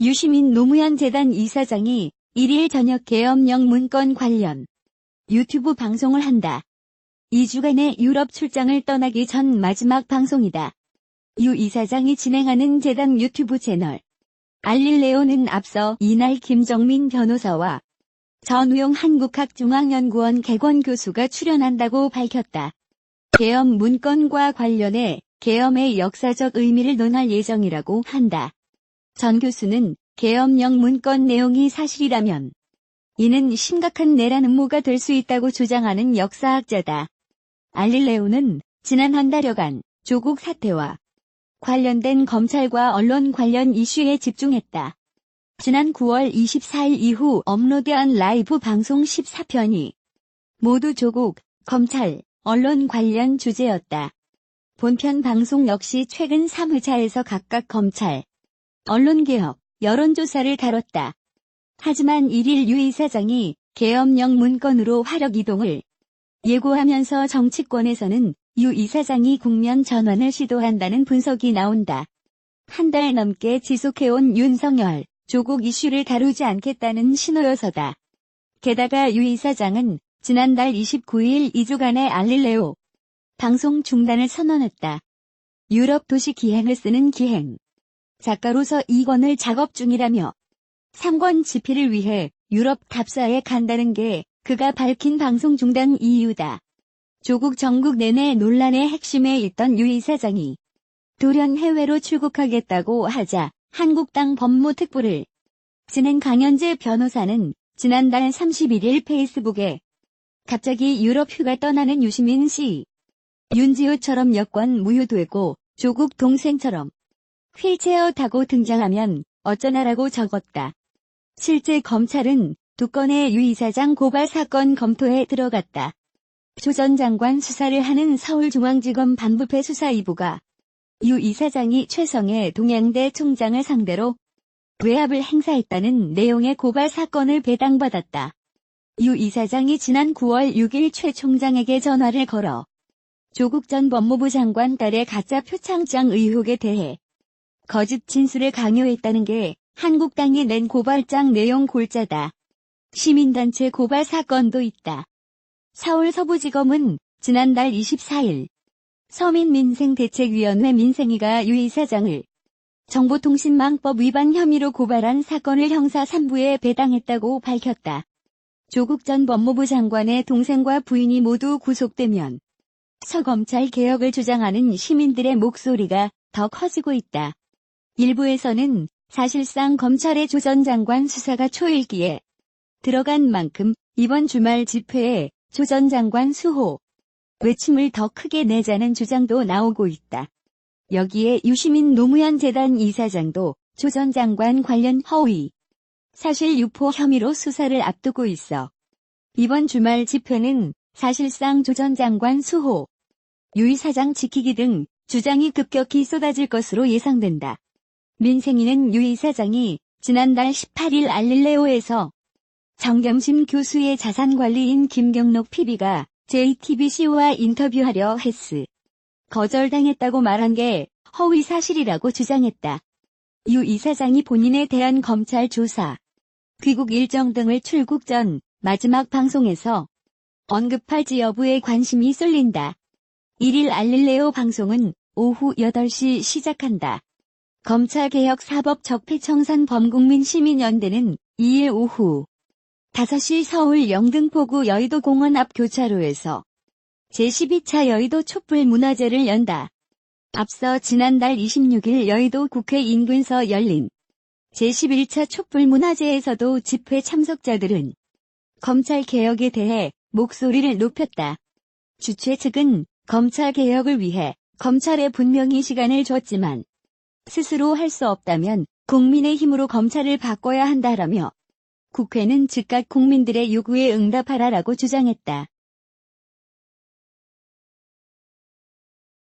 유시민 노무현 재단 이사장이 1일 저녁 계엄령 문건 관련 유튜브 방송을 한다. 2주간의 유럽 출장을 떠나기 전 마지막 방송이다. 유 이사장이 진행하는 재단 유튜브 채널 알릴레오는 앞서 이날 김정민 변호사와 전우용 한국학중앙연구원 개건 교수가 출연한다고 밝혔다. 계엄 문건과 관련해 계엄의 역사적 의미를 논할 예정이라고 한다. 전 교수는 계엄령 문건 내용이 사실이라면 이는 심각한 내란 음모가 될 수 있다고 주장하는 역사학자다. 알릴레오는 지난 한 달여간 조국 사태와 관련된 검찰과 언론 관련 이슈에 집중했다. 지난 9월 24일 이후 업로드한 라이브 방송 14편이 모두 조국, 검찰, 언론 관련 주제였다. 본편 방송 역시 최근 3회차에서 각각 검찰, 언론개혁, 여론조사를 다뤘다. 하지만 1일 유 이사장이 계엄령 문건으로 화력 이동을 예고하면서 정치권에서는 유 이사장이 국면 전환을 시도한다는 분석이 나온다. 한 달 넘게 지속해온 윤석열, 조국 이슈를 다루지 않겠다는 신호여서다. 게다가 유 이사장은 지난달 29일 2주간의 알릴레오 방송 중단을 선언했다. 유럽 도시 기행을 쓰는 기행 작가로서 2권을 작업 중이라며 3권 집필을 위해 유럽 답사에 간다는 게 그가 밝힌 방송 중단 이유다. 조국 정국 내내 논란의 핵심에 있던 유 이사장이 돌연 해외로 출국하겠다고 하자 한국당 법무특보를 지낸 강현재 변호사는 지난달 31일 페이스북에 갑자기 유럽 휴가 떠나는 유시민 씨, 윤지호처럼 여권 무효되고 조국 동생처럼 휠체어 타고 등장하면 어쩌나라고 적었다. 실제 검찰은 두 건의 유 이사장 고발 사건 검토에 들어갔다. 조 전 장관 수사를 하는 서울중앙지검 반부패 수사 2부가 유 이사장이 최성해 동양대 총장을 상대로 외압을 행사했다는 내용의 고발 사건을 배당받았다. 유 이사장이 지난 9월 6일 최 총장에게 전화를 걸어 조국 전 법무부 장관 딸의 가짜 표창장 의혹에 대해 거짓 진술을 강요했다는 게 한국당이 낸 고발장 내용 골자다. 시민단체 고발 사건도 있다. 서울 서부지검은 지난달 24일 서민민생대책위원회 민생위가 유 이사장을 정보통신망법 위반 혐의로 고발한 사건을 형사 3부에 배당했다고 밝혔다. 조국 전 법무부 장관의 동생과 부인이 모두 구속되면 서검찰 개혁을 주장하는 시민들의 목소리가 더 커지고 있다. 일부에서는 사실상 검찰의 조 전 장관 수사가 초일기에 들어간 만큼 이번 주말 집회에 조 전 장관 수호 외침을 더 크게 내자는 주장도 나오고 있다. 여기에 유시민 노무현 재단 이사장도 조 전 장관 관련 허위 사실 유포 혐의로 수사를 앞두고 있어 이번 주말 집회는 사실상 조 전 장관 수호, 유 이사장 지키기 등 주장이 급격히 쏟아질 것으로 예상된다. 민생위는 유 이사장이 지난달 18일 알릴레오에서 정경심 교수의 자산관리인 김경록 PB가 JTBC와 인터뷰하려 했으 거절당했다고 말한 게 허위 사실이라고 주장했다. 유 이사장이 본인에 대한 검찰 조사, 귀국 일정 등을 출국 전 마지막 방송에서 언급할지 여부에 관심이 쏠린다. 1일 알릴레오 방송은 오후 8시 시작한다. 검찰개혁 사법적폐청산 범국민시민연대는 2일 오후 5시 서울 영등포구 여의도공원 앞 교차로에서 제12차 여의도 촛불문화제를 연다. 앞서 지난달 26일 여의도 국회 인근서 열린 제11차 촛불문화제에서도 집회 참석자들은 검찰개혁에 대해 목소리를 높였다. 주최 측은 검찰개혁을 위해 검찰에 분명히 시간을 줬지만 스스로 할 수 없다면 국민의 힘으로 검찰을 바꿔야 한다라며 국회는 즉각 국민들의 요구에 응답하라라고 주장했다.